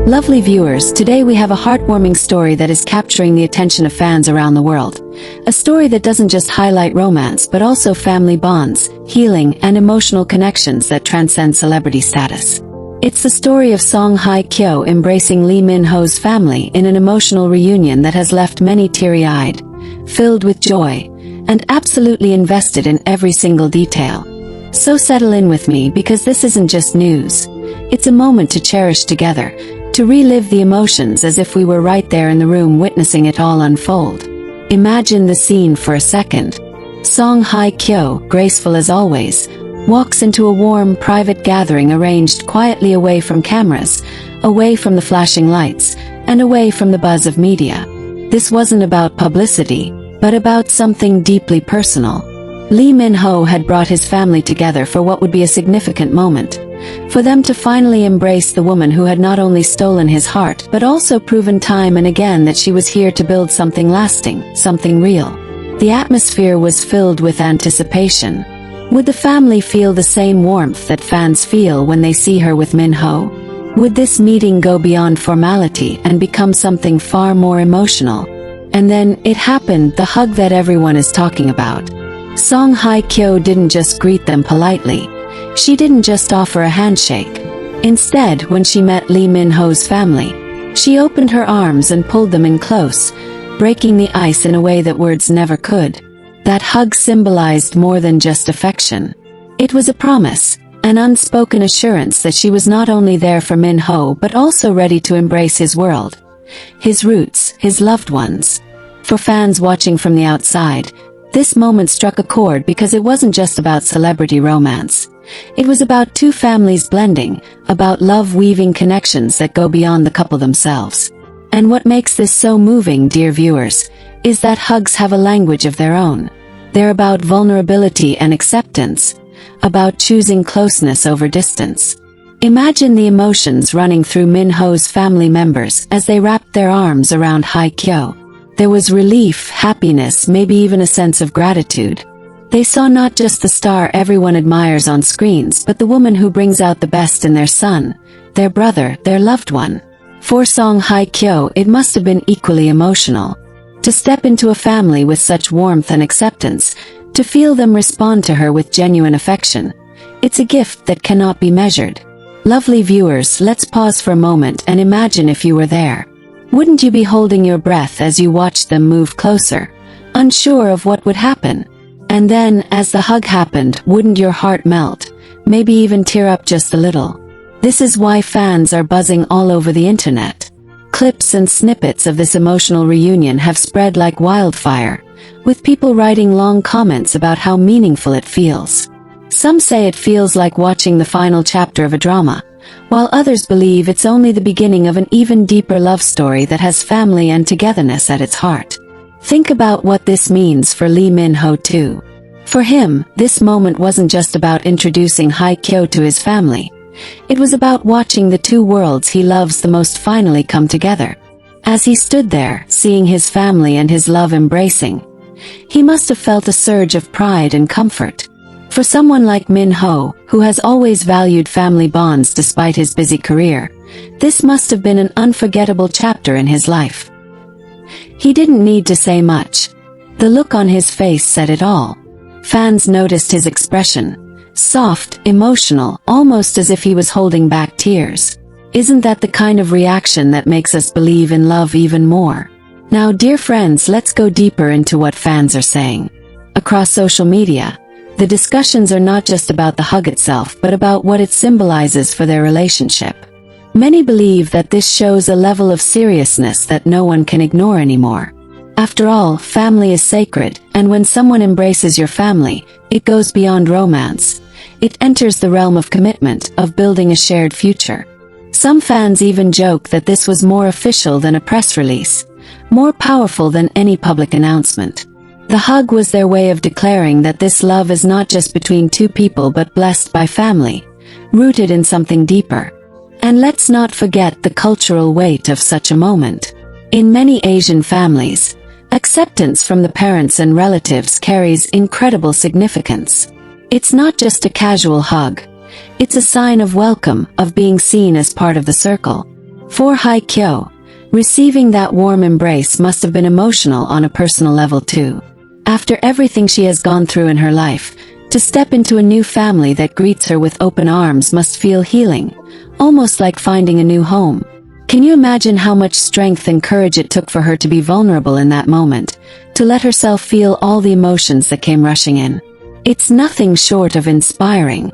Lovely viewers, today we have a heartwarming story that is capturing the attention of fans around the world. A story that doesn't just highlight romance but also family bonds, healing, and emotional connections that transcend celebrity status. It's the story of Song Hye Kyo embracing Lee Min-ho's family in an emotional reunion that has left many teary-eyed, filled with joy, and absolutely invested in every single detail. So settle in with me because this isn't just news. It's a moment to cherish together, to relive the emotions as if we were right there in the room witnessing it all unfold. Imagine the scene for a second. Song Hye Kyo, graceful as always, walks into a warm, private gathering arranged quietly away from cameras, away from the flashing lights, and away from the buzz of media. This wasn't about publicity, but about something deeply personal. Lee Min-ho had brought his family together for what would be a significant moment. For them to finally embrace the woman who had not only stolen his heart but also proven time and again that she was here to build something lasting, something real. The atmosphere was filled with anticipation. Would the family feel the same warmth that fans feel when they see her with Min-ho? Would this meeting go beyond formality and become something far more emotional? And then, it happened, the hug that everyone is talking about. Song Hye Kyo didn't just greet them politely. She didn't just offer a handshake. Instead, when she met Lee Min-ho's family, she opened her arms and pulled them in close, breaking the ice in a way that words never could. That hug symbolized more than just affection. It was a promise, an unspoken assurance that she was not only there for Min-ho but also ready to embrace his world, his roots, his loved ones. For fans watching from the outside, this moment struck a chord because it wasn't just about celebrity romance. It was about two families blending, about love weaving connections that go beyond the couple themselves. And what makes this so moving, dear viewers, is that hugs have a language of their own. They're about vulnerability and acceptance, about choosing closeness over distance. Imagine the emotions running through Min-ho's family members as they wrapped their arms around Hye Kyo. There was relief, happiness, maybe even a sense of gratitude. They saw not just the star everyone admires on screens but the woman who brings out the best in their son, their brother, their loved one. For Song Hye Kyo, it must have been equally emotional. To step into a family with such warmth and acceptance, to feel them respond to her with genuine affection. It's a gift that cannot be measured. Lovely viewers, let's pause for a moment and imagine if you were there. Wouldn't you be holding your breath as you watched them move closer, unsure of what would happen? And then, as the hug happened, wouldn't your heart melt, maybe even tear up just a little? This is why fans are buzzing all over the internet. Clips and snippets of this emotional reunion have spread like wildfire, with people writing long comments about how meaningful it feels. Some say it feels like watching the final chapter of a drama, while others believe it's only the beginning of an even deeper love story that has family and togetherness at its heart. Think about what this means for Lee Min-ho too. For him, this moment wasn't just about introducing Hye Kyo to his family. It was about watching the two worlds he loves the most finally come together. As he stood there, seeing his family and his love embracing, he must have felt a surge of pride and comfort. For someone like Min-ho, who has always valued family bonds despite his busy career, this must have been an unforgettable chapter in his life. He didn't need to say much. The look on his face said it all. Fans noticed his expression. Soft, emotional, almost as if he was holding back tears. Isn't that the kind of reaction that makes us believe in love even more? Now, dear friends, let's go deeper into what fans are saying. Across social media, the discussions are not just about the hug itself but about what it symbolizes for their relationship. Many believe that this shows a level of seriousness that no one can ignore anymore. After all, family is sacred, and when someone embraces your family, it goes beyond romance. It enters the realm of commitment, of building a shared future. Some fans even joke that this was more official than a press release, more powerful than any public announcement. The hug was their way of declaring that this love is not just between two people but blessed by family, rooted in something deeper. And let's not forget the cultural weight of such a moment. In many Asian families, acceptance from the parents and relatives carries incredible significance. It's not just a casual hug. It's a sign of welcome, of being seen as part of the circle. For Hye Kyo, receiving that warm embrace must have been emotional on a personal level too. After everything she has gone through in her life, to step into a new family that greets her with open arms must feel healing, almost like finding a new home. Can you imagine how much strength and courage it took for her to be vulnerable in that moment, to let herself feel all the emotions that came rushing in? It's nothing short of inspiring.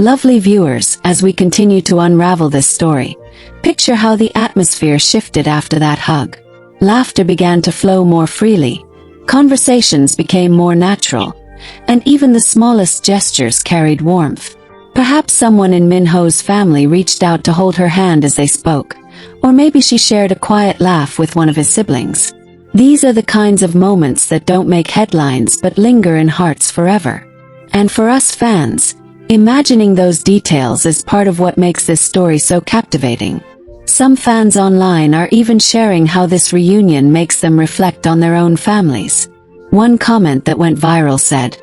Lovely viewers, as we continue to unravel this story, picture how the atmosphere shifted after that hug. Laughter began to flow more freely, conversations became more natural, and even the smallest gestures carried warmth. Perhaps someone in Minho's family reached out to hold her hand as they spoke, or maybe she shared a quiet laugh with one of his siblings. These are the kinds of moments that don't make headlines but linger in hearts forever. And for us fans, imagining those details is part of what makes this story so captivating. Some fans online are even sharing how this reunion makes them reflect on their own families. One comment that went viral said,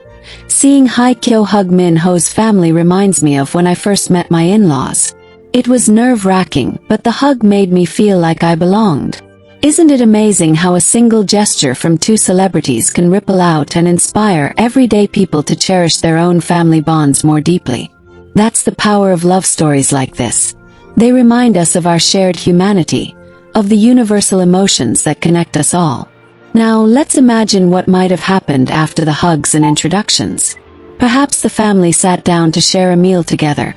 "Seeing Hye Kyo hug Minho's family reminds me of when I first met my in-laws. It was nerve-wracking, but the hug made me feel like I belonged." Isn't it amazing how a single gesture from two celebrities can ripple out and inspire everyday people to cherish their own family bonds more deeply? That's the power of love stories like this. They remind us of our shared humanity, of the universal emotions that connect us all. Now let's imagine what might have happened after the hugs and introductions. Perhaps the family sat down to share a meal together,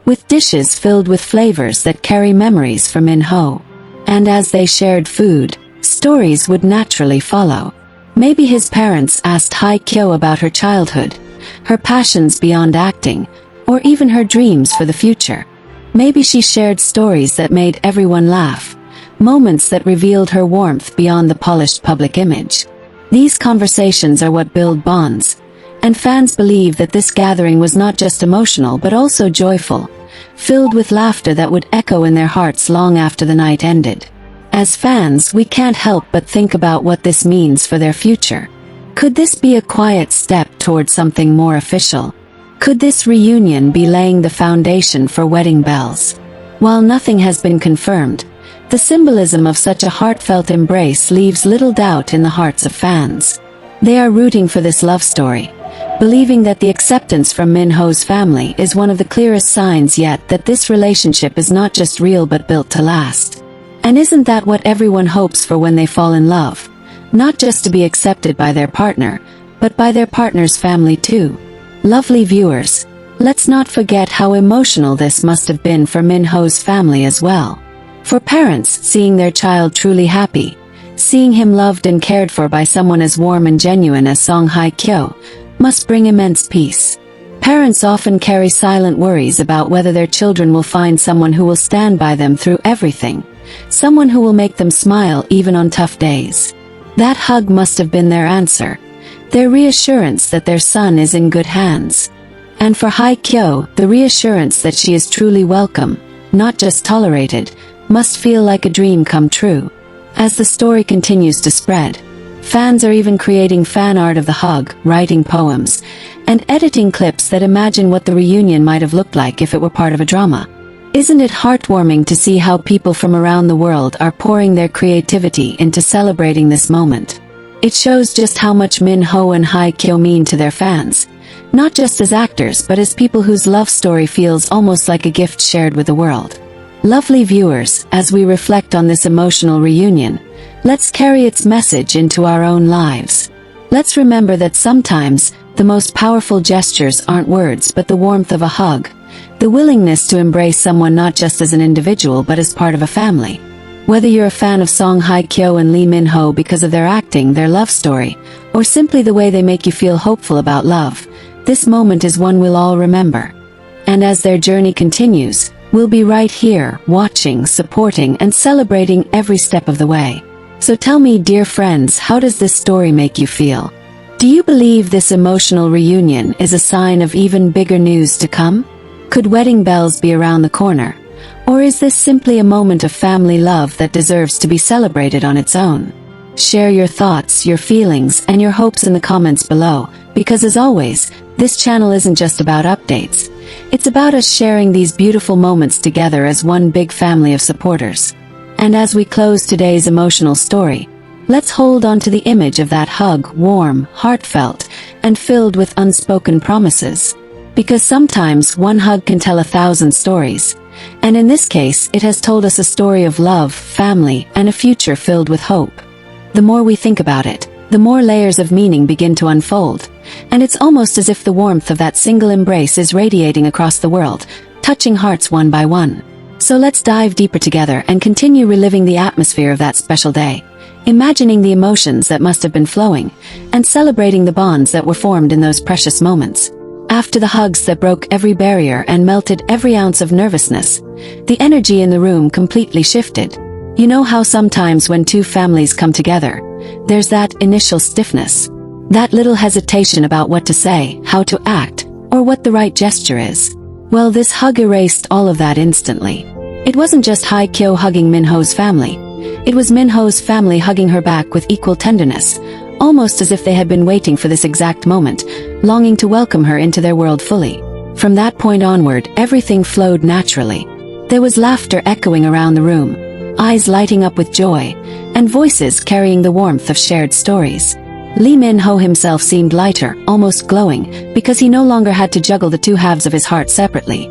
with dishes filled with flavors that carry memories for Minho. And as they shared food, stories would naturally follow. Maybe his parents asked Hye Kyo about her childhood, her passions beyond acting, or even her dreams for the future. Maybe she shared stories that made everyone laugh, moments that revealed her warmth beyond the polished public image. These conversations are what build bonds, and fans believe that this gathering was not just emotional but also joyful, filled with laughter that would echo in their hearts long after the night ended. As fans, we can't help but think about what this means for their future. Could this be a quiet step toward something more official? Could this reunion be laying the foundation for wedding bells? While nothing has been confirmed, the symbolism of such a heartfelt embrace leaves little doubt in the hearts of fans. They are rooting for this love story, believing that the acceptance from Minho's family is one of the clearest signs yet that this relationship is not just real but built to last. And isn't that what everyone hopes for when they fall in love? Not just to be accepted by their partner, but by their partner's family too. Lovely viewers, let's not forget how emotional this must have been for Minho's family as well. For parents, seeing their child truly happy, seeing him loved and cared for by someone as warm and genuine as Song Hye Kyo, must bring immense peace. Parents often carry silent worries about whether their children will find someone who will stand by them through everything, someone who will make them smile even on tough days. That hug must have been their answer, their reassurance that their son is in good hands. And for Hye Kyo, the reassurance that she is truly welcome, not just tolerated, must feel like a dream come true. As the story continues to spread, fans are even creating fan art of the hug, writing poems, and editing clips that imagine what the reunion might have looked like if it were part of a drama. Isn't it heartwarming to see how people from around the world are pouring their creativity into celebrating this moment? It shows just how much Minho and Hye Kyo mean to their fans, not just as actors but as people whose love story feels almost like a gift shared with the world. Lovely viewers, as we reflect on this emotional reunion, let's carry its message into our own lives. Let's remember that sometimes, the most powerful gestures aren't words but the warmth of a hug, the willingness to embrace someone not just as an individual but as part of a family. Whether you're a fan of Song Hye Kyo and Lee Min-ho because of their acting, their love story, or simply the way they make you feel hopeful about love, this moment is one we'll all remember. And as their journey continues, we'll be right here, watching, supporting, and celebrating every step of the way. So tell me, dear friends, how does this story make you feel? Do you believe this emotional reunion is a sign of even bigger news to come? Could wedding bells be around the corner? Or is this simply a moment of family love that deserves to be celebrated on its own? Share your thoughts, your feelings, and your hopes in the comments below, because as always, this channel isn't just about updates. It's about us sharing these beautiful moments together as one big family of supporters. And as we close today's emotional story, let's hold on to the image of that hug, warm, heartfelt, and filled with unspoken promises. Because sometimes one hug can tell 1,000 stories. And in this case, it has told us a story of love, family, and a future filled with hope. The more we think about it, the more layers of meaning begin to unfold. And it's almost as if the warmth of that single embrace is radiating across the world, touching hearts one by one. So let's dive deeper together and continue reliving the atmosphere of that special day, imagining the emotions that must have been flowing, and celebrating the bonds that were formed in those precious moments. After the hugs that broke every barrier and melted every ounce of nervousness, the energy in the room completely shifted. You know how sometimes when two families come together, there's that initial stiffness, that little hesitation about what to say, how to act, or what the right gesture is. Well, this hug erased all of that instantly. It wasn't just Hye Kyo hugging Minho's family. It was Minho's family hugging her back with equal tenderness, almost as if they had been waiting for this exact moment, longing to welcome her into their world fully. From that point onward, everything flowed naturally. There was laughter echoing around the room, eyes lighting up with joy, and voices carrying the warmth of shared stories. Lee Min-ho himself seemed lighter, almost glowing, because he no longer had to juggle the two halves of his heart separately.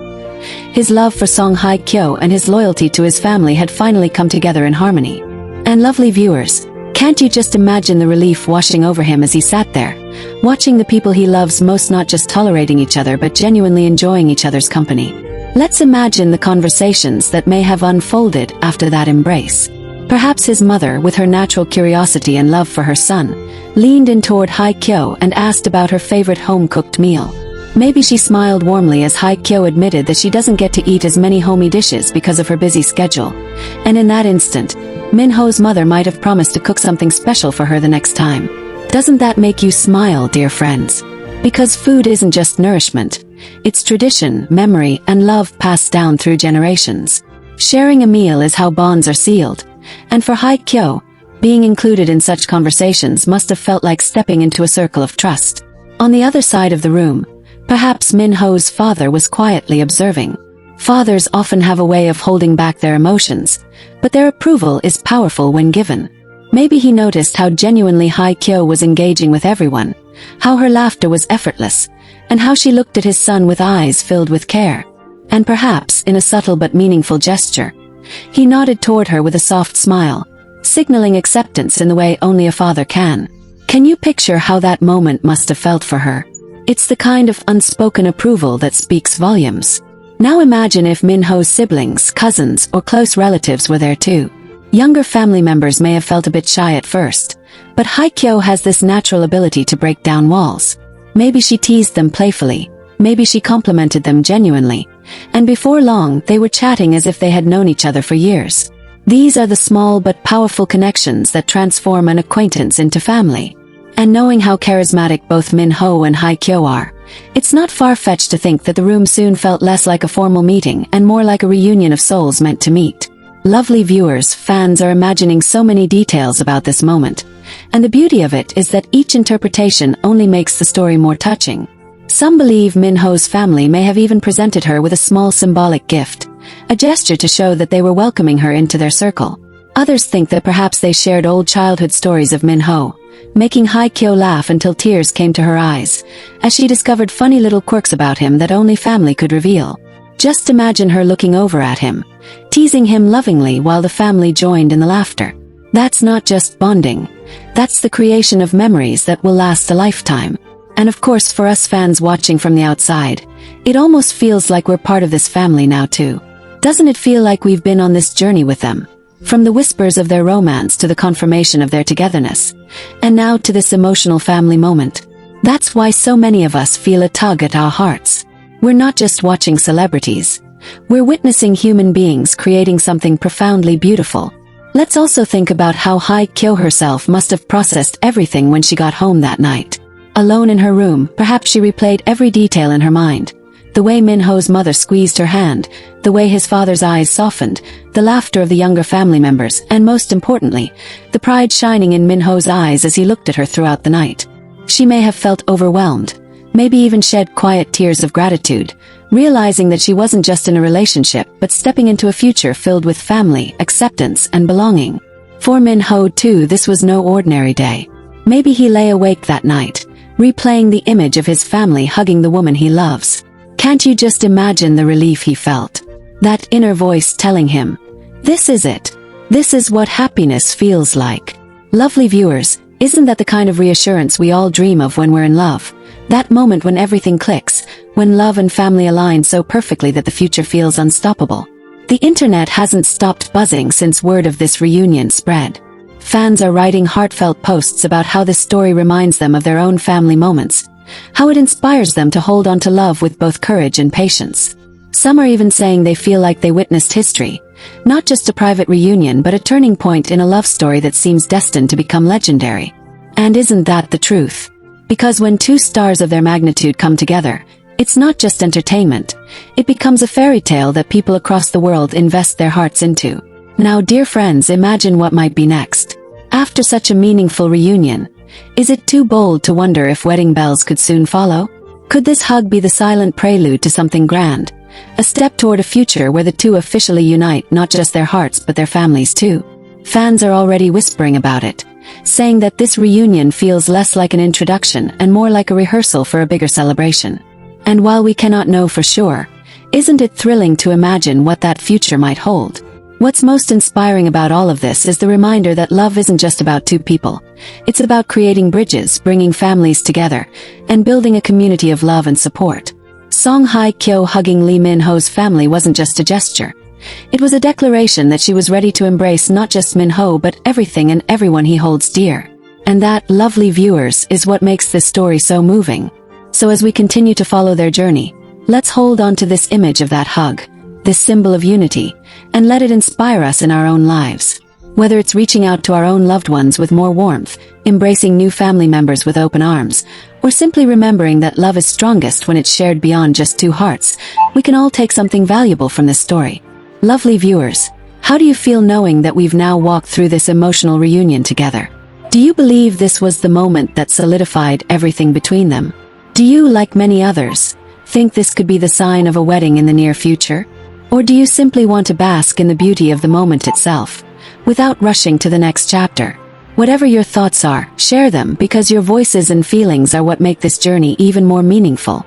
His love for Song Hye Kyo and his loyalty to his family had finally come together in harmony. And lovely viewers, can't you just imagine the relief washing over him as he sat there, watching the people he loves most not just tolerating each other but genuinely enjoying each other's company? Let's imagine the conversations that may have unfolded after that embrace. Perhaps his mother, with her natural curiosity and love for her son, leaned in toward Hye Kyo and asked about her favorite home-cooked meal. Maybe she smiled warmly as Hye Kyo admitted that she doesn't get to eat as many homey dishes because of her busy schedule. And in that instant, Minho's mother might have promised to cook something special for her the next time. Doesn't that make you smile, dear friends? Because food isn't just nourishment. It's tradition, memory, and love passed down through generations. Sharing a meal is how bonds are sealed. And for Hye Kyo, being included in such conversations must have felt like stepping into a circle of trust. On the other side of the room, perhaps Minho's father was quietly observing. Fathers often have a way of holding back their emotions, but their approval is powerful when given. Maybe he noticed how genuinely Hye Kyo was engaging with everyone, how her laughter was effortless, and how she looked at his son with eyes filled with care. And perhaps, in a subtle but meaningful gesture, he nodded toward her with a soft smile, signaling acceptance in the way only a father can. Can you picture how that moment must have felt for her? It's the kind of unspoken approval that speaks volumes. Now imagine if Minho's siblings, cousins, or close relatives were there too. Younger family members may have felt a bit shy at first, but Hye Kyo has this natural ability to break down walls. Maybe she teased them playfully, maybe she complimented them genuinely, and before long they were chatting as if they had known each other for years. These are the small but powerful connections that transform an acquaintance into family. And knowing how charismatic both Minho and Hye Kyo are, it's not far-fetched to think that the room soon felt less like a formal meeting and more like a reunion of souls meant to meet. Lovely viewers, fans are imagining so many details about this moment, and the beauty of it is that each interpretation only makes the story more touching. Some believe Minho's family may have even presented her with a small symbolic gift, a gesture to show that they were welcoming her into their circle. Others think that perhaps they shared old childhood stories of Minho, making Hye Kyo laugh until tears came to her eyes, as she discovered funny little quirks about him that only family could reveal. Just imagine her looking over at him, teasing him lovingly while the family joined in the laughter. That's not just bonding, that's the creation of memories that will last a lifetime. And of course, for us fans watching from the outside, it almost feels like we're part of this family now too. Doesn't it feel like we've been on this journey with them? From the whispers of their romance to the confirmation of their togetherness, and now to this emotional family moment. That's why so many of us feel a tug at our hearts. We're not just watching celebrities. We're witnessing human beings creating something profoundly beautiful. Let's also think about how Hye Kyo herself must have processed everything when she got home that night. Alone in her room, perhaps she replayed every detail in her mind. The way Minho's mother squeezed her hand, the way his father's eyes softened, the laughter of the younger family members, and most importantly, the pride shining in Minho's eyes as he looked at her throughout the night. She may have felt overwhelmed, maybe even shed quiet tears of gratitude, realizing that she wasn't just in a relationship but stepping into a future filled with family, acceptance, and belonging. For Min-ho too, this was no ordinary day. Maybe he lay awake that night, replaying the image of his family hugging the woman he loves. Can't you just imagine the relief he felt? That inner voice telling him, "This is it. This is what happiness feels like." Lovely viewers, isn't that the kind of reassurance we all dream of when we're in love? That moment when everything clicks, when love and family align so perfectly that the future feels unstoppable. The internet hasn't stopped buzzing since word of this reunion spread. Fans are writing heartfelt posts about how this story reminds them of their own family moments, how it inspires them to hold on to love with both courage and patience. Some are even saying they feel like they witnessed history, not just a private reunion but a turning point in a love story that seems destined to become legendary. And isn't that the truth? Because when two stars of their magnitude come together, it's not just entertainment, it becomes a fairy tale that people across the world invest their hearts into. Now, dear friends, imagine what might be next. After such a meaningful reunion, is it too bold to wonder if wedding bells could soon follow? Could this hug be the silent prelude to something grand? A step toward a future where the two officially unite not just their hearts but their families too. Fans are already whispering about it, saying that this reunion feels less like an introduction and more like a rehearsal for a bigger celebration. And while we cannot know for sure, isn't it thrilling to imagine what that future might hold? What's most inspiring about all of this is the reminder that love isn't just about two people. It's about creating bridges, bringing families together, and building a community of love and support. Song Hye Kyo hugging Lee Min-ho's family wasn't just a gesture. It was a declaration that she was ready to embrace not just Min-ho but everything and everyone he holds dear. And that, lovely viewers, is what makes this story so moving. So as we continue to follow their journey, let's hold on to this image of that hug, this symbol of unity, and let it inspire us in our own lives. Whether it's reaching out to our own loved ones with more warmth, embracing new family members with open arms, or simply remembering that love is strongest when it's shared beyond just two hearts, we can all take something valuable from this story. Lovely viewers, how do you feel knowing that we've now walked through this emotional reunion together? Do you believe this was the moment that solidified everything between them? Do you, like many others, think this could be the sign of a wedding in the near future? Or do you simply want to bask in the beauty of the moment itself, without rushing to the next chapter? Whatever your thoughts are, share them because your voices and feelings are what make this journey even more meaningful.